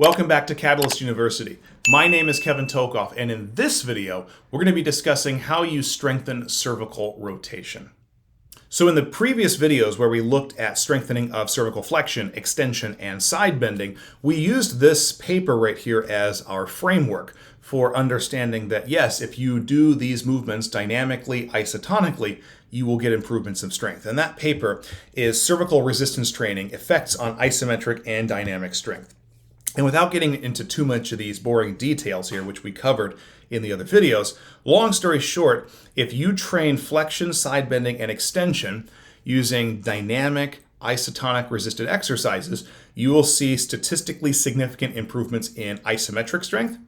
Welcome back to Catalyst University. My name is Kevin Tokoph, and in this video, we're going to be discussing how you strengthen cervical rotation. So in the previous videos where we looked at strengthening of cervical flexion, extension, and side bending, we used this paper right here as our framework for understanding that yes, if you do these movements dynamically, isotonically, you will get improvements of strength. And that paper is Cervical Resistance Training, Effects on Isometric and Dynamic Strength. And without getting into too much of these boring details here, which we covered in the other videos, long story short, if you train flexion, side bending, and extension using dynamic, isotonic resisted exercises, you will see statistically significant improvements in isometric strength,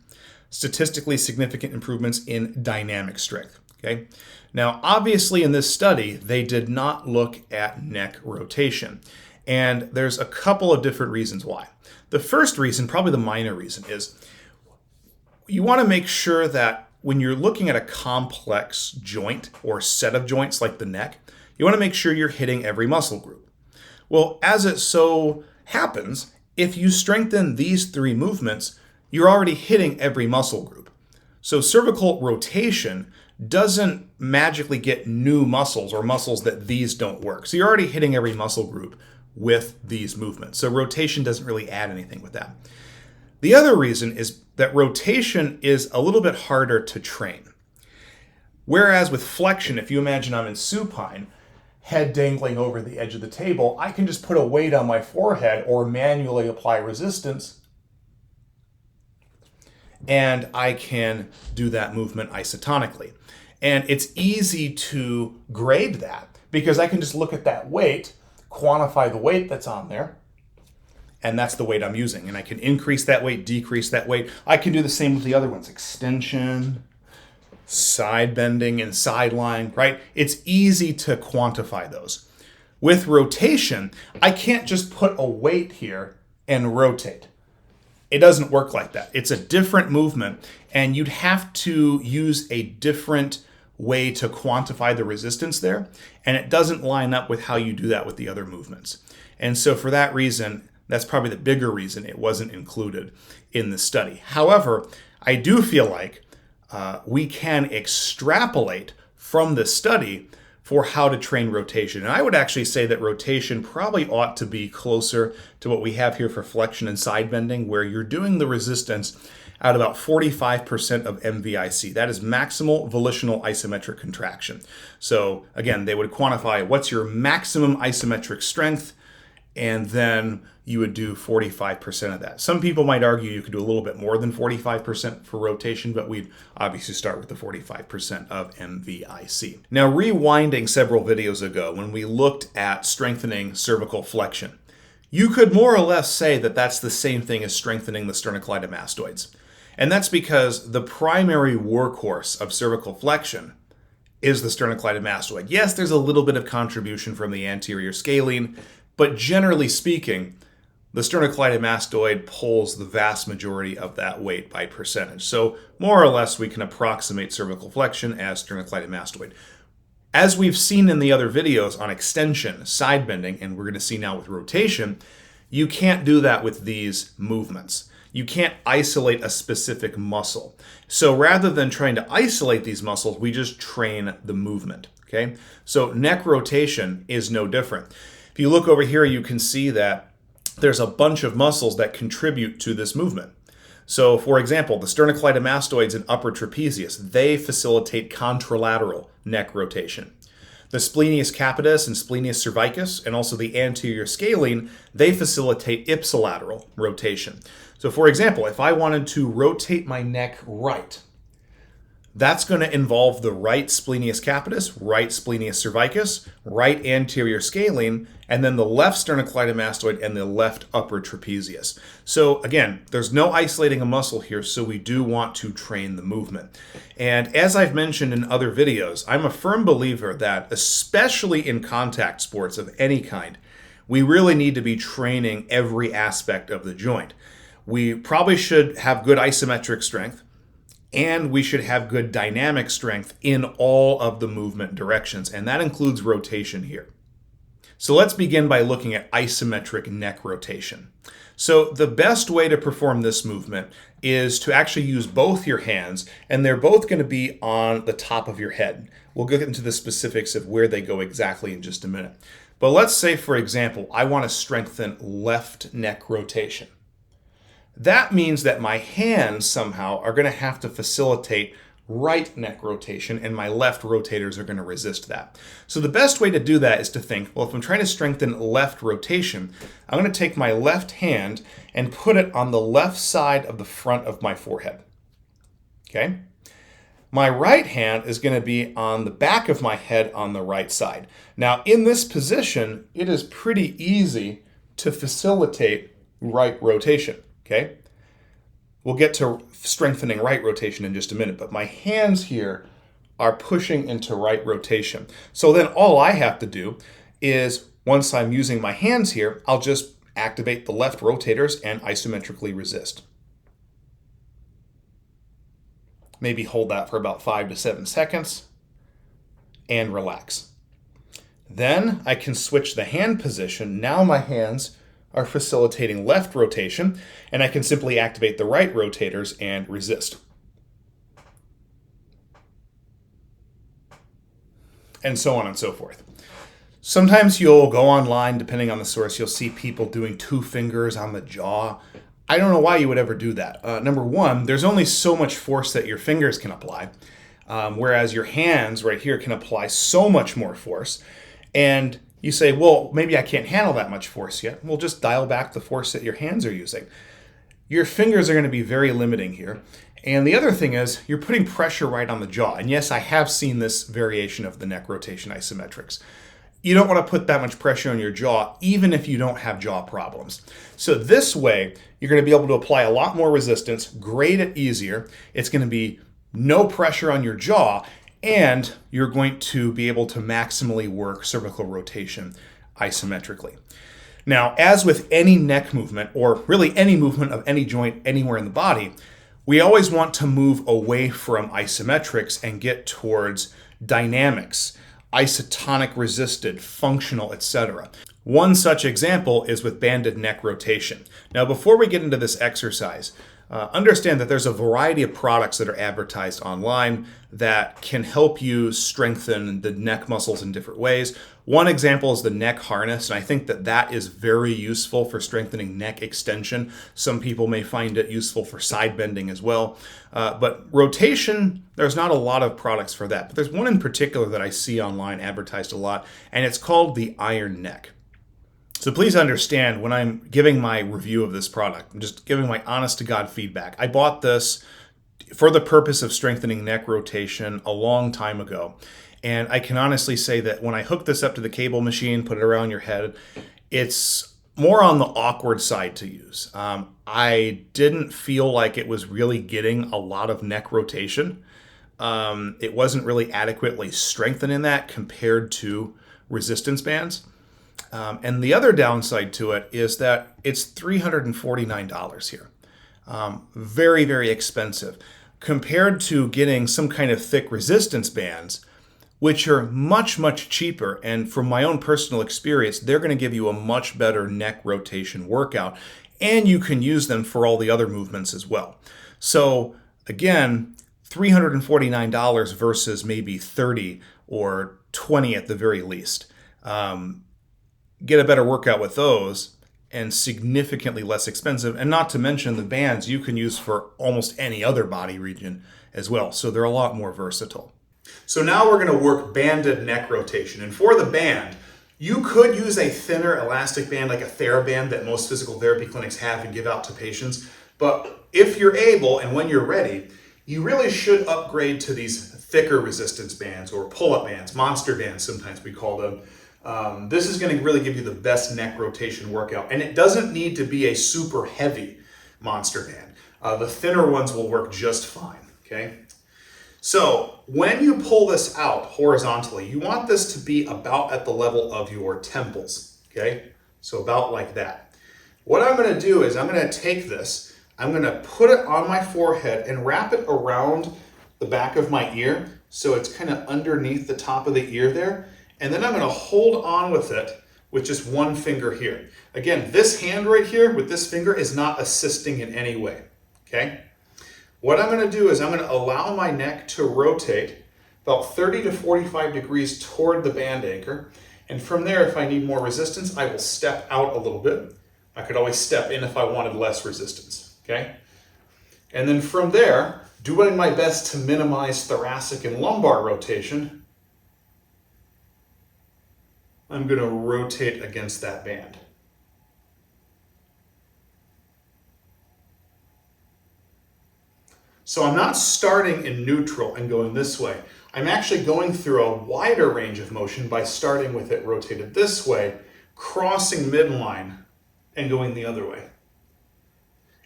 statistically significant improvements in dynamic strength. Okay. Now, obviously in this study, they did not look at neck rotation. And there's a couple of different reasons why. The first reason, probably the minor reason, is you want to make sure that when you're looking at a complex joint or set of joints like the neck, you want to make sure you're hitting every muscle group. Well, as it so happens, if you strengthen these three movements, you're already hitting every muscle group. So cervical rotation doesn't magically get new muscles or muscles that these don't work. So you're already hitting every muscle group with these movements. So rotation doesn't really add anything with that. The other reason is that rotation is a little bit harder to train. Whereas with flexion, if you imagine I'm in supine, head dangling over the edge of the table, I can just put a weight on my forehead or manually apply resistance, and I can do that movement isotonically. And it's easy to grade that because I can just look at that weight, quantify the weight that's on there, and that's the weight I'm using. And I can increase that weight, decrease that weight. I can do the same with the other ones, extension, side bending, and side lying, right? It's easy to quantify those. With rotation, I can't just put a weight here and rotate. It doesn't work like that. It's a different movement, and you'd have to use a different way to quantify the resistance there, and it doesn't line up with how you do that with the other movements. And so for that reason, that's probably the bigger reason it wasn't included in the study. However, I do feel like we can extrapolate from the study for how to train rotation. And I would actually say that rotation probably ought to be closer to what we have here for flexion and side bending, where you're doing the resistance at about 45% of MVIC. That is maximal volitional isometric contraction. So again, they would quantify what's your maximum isometric strength, and then you would do 45% of that. Some people might argue you could do a little bit more than 45% for rotation, but we'd obviously start with the 45% of MVIC. Now, rewinding several videos ago when we looked at strengthening cervical flexion, you could more or less say that that's the same thing as strengthening the sternocleidomastoids. And that's because the primary workhorse of cervical flexion is the sternocleidomastoid. Yes, there's a little bit of contribution from the anterior scalene, but generally speaking, the sternocleidomastoid pulls the vast majority of that weight by percentage. So more or less, we can approximate cervical flexion as sternocleidomastoid. As we've seen in the other videos on extension, side bending, and we're going to see now with rotation, you can't do that with these movements. You can't isolate a specific muscle. So rather than trying to isolate these muscles, we just train the movement, okay? So neck rotation is no different. If you look over here, you can see that there's a bunch of muscles that contribute to this movement. So for example, the sternocleidomastoids and upper trapezius, they facilitate contralateral neck rotation. The splenius capitis and splenius cervicus, and also the anterior scalene, they facilitate ipsilateral rotation. So for example, if I wanted to rotate my neck right, that's going to involve the right splenius capitis, right splenius cervicus, right anterior scalene, and then the left sternocleidomastoid and the left upper trapezius. So again, there's no isolating a muscle here, so we do want to train the movement. And as I've mentioned in other videos, I'm a firm believer that, especially in contact sports of any kind, we really need to be training every aspect of the joint. We probably should have good isometric strength, and we should have good dynamic strength in all of the movement directions, and that includes rotation here. So let's begin by looking at isometric neck rotation. So the best way to perform this movement is to actually use both your hands, and they're both going to be on the top of your head. We'll get into the specifics of where they go exactly in just a minute. But let's say, for example, I want to strengthen left neck rotation. That means that my hands somehow are going to have to facilitate right neck rotation, and my left rotators are going to resist that. So the best way to do that is to think, well, if I'm trying to strengthen left rotation, I'm going to take my left hand and put it on the left side of the front of my forehead. Okay? My right hand is going to be on the back of my head on the right side. Now, in this position, it is pretty easy to facilitate right rotation. Okay? We'll get to strengthening right rotation in just a minute, but my hands here are pushing into right rotation. So then all I have to do is, once I'm using my hands here, I'll just activate the left rotators and isometrically resist. Maybe hold that for about 5 to 7 seconds and relax. Then I can switch the hand position. Now my hands are facilitating left rotation, and I can simply activate the right rotators and resist. And so on and so forth. Sometimes you'll go online, depending on the source, you'll see people doing 2 fingers on the jaw. I don't know why you would ever do that. Number one, there's only so much force that your fingers can apply, whereas your hands right here can apply so much more force. And you say, well, maybe I can't handle that much force yet. Well, just dial back the force that your hands are using. Your fingers are going to be very limiting here. And the other thing is, you're putting pressure right on the jaw. And yes, I have seen this variation of the neck rotation isometrics. You don't want to put that much pressure on your jaw, even if you don't have jaw problems. So this way, you're going to be able to apply a lot more resistance, grade it easier. It's going to be no pressure on your jaw, and you're going to be able to maximally work cervical rotation isometrically. Now, as with any neck movement, or really any movement of any joint anywhere in the body, we always want to move away from isometrics and get towards dynamics, isotonic resisted, functional, etc. One such example is with banded neck rotation. Now, before we get into this exercise, understand that there's a variety of products that are advertised online that can help you strengthen the neck muscles in different ways. One example is the neck harness, and I think that that is very useful for strengthening neck extension. Some people may find it useful for side bending as well. But rotation, there's not a lot of products for that. But there's one in particular that I see online advertised a lot, and it's called the Iron Neck. So please understand, when I'm giving my review of this product, I'm just giving my honest-to-God feedback. I bought this for the purpose of strengthening neck rotation a long time ago. And I can honestly say that when I hook this up to the cable machine, put it around your head, it's more on the awkward side to use. I didn't feel like it was really getting a lot of neck rotation. It wasn't really adequately strengthening that compared to resistance bands. And the other downside to it is that it's $349 here. Very, very expensive compared to getting some kind of thick resistance bands, which are much, much cheaper. And from my own personal experience, they're going to give you a much better neck rotation workout, and you can use them for all the other movements as well. So again, $349 versus maybe $30 or $20 at the very least. Get a better workout with those, and significantly less expensive. And not to mention the bands you can use for almost any other body region as well. So they're a lot more versatile. So now we're going to work banded neck rotation. And for the band, you could use a thinner elastic band like a TheraBand that most physical therapy clinics have and give out to patients. But if you're able and when you're ready, you really should upgrade to these thicker resistance bands or pull-up bands, monster bands sometimes we call them. This is going to really give you the best neck rotation workout. And it doesn't need to be a super heavy monster band. The thinner ones will work just fine, okay? So when you pull this out horizontally, you want this to be about at the level of your temples, okay? So about like that. What I'm going to do is I'm going to take this, I'm going to put it on my forehead and wrap it around the back of my ear so it's kind of underneath the top of the ear there. And then I'm going to hold on with it with just one finger here. Again, this hand right here with this finger is not assisting in any way, okay? What I'm going to do is I'm going to allow my neck to rotate about 30 to 45 degrees toward the band anchor. And from there, if I need more resistance, I will step out a little bit. I could always step in if I wanted less resistance, okay? And then from there, doing my best to minimize thoracic and lumbar rotation, I'm going to rotate against that band. So I'm not starting in neutral and going this way. I'm actually going through a wider range of motion by starting with it rotated this way, crossing midline, and going the other way.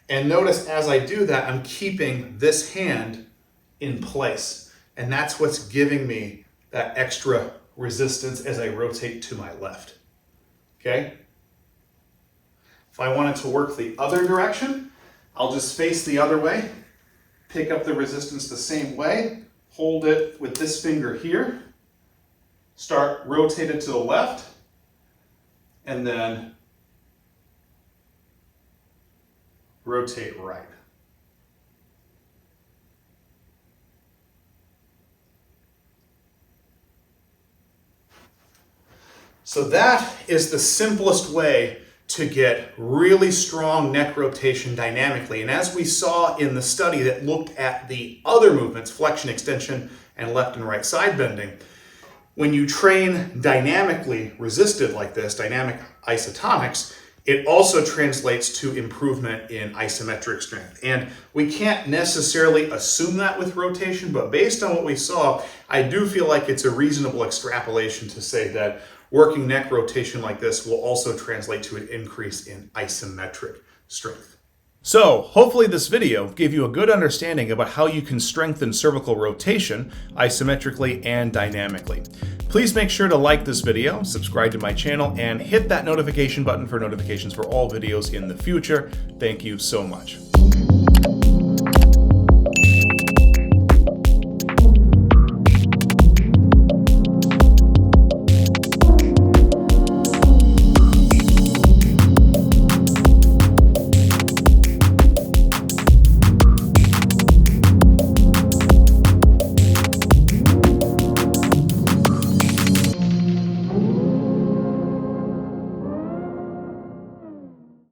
And notice as I do that, I'm keeping this hand in place. And that's what's giving me that extra resistance as I rotate to my left. Okay? If I wanted to work the other direction, I'll just face the other way, pick up the resistance the same way, hold it with this finger here, start rotated to the left, and then rotate right. So that is the simplest way to get really strong neck rotation dynamically. And as we saw in the study that looked at the other movements, flexion, extension, and left and right side bending, when you train dynamically resisted like this, dynamic isotonics, it also translates to improvement in isometric strength. And we can't necessarily assume that with rotation, but based on what we saw, I do feel like it's a reasonable extrapolation to say that working neck rotation like this will also translate to an increase in isometric strength. So, hopefully this video gave you a good understanding about how you can strengthen cervical rotation isometrically and dynamically. Please make sure to like this video, subscribe to my channel, and hit that notification button for notifications for all videos in the future. Thank you so much.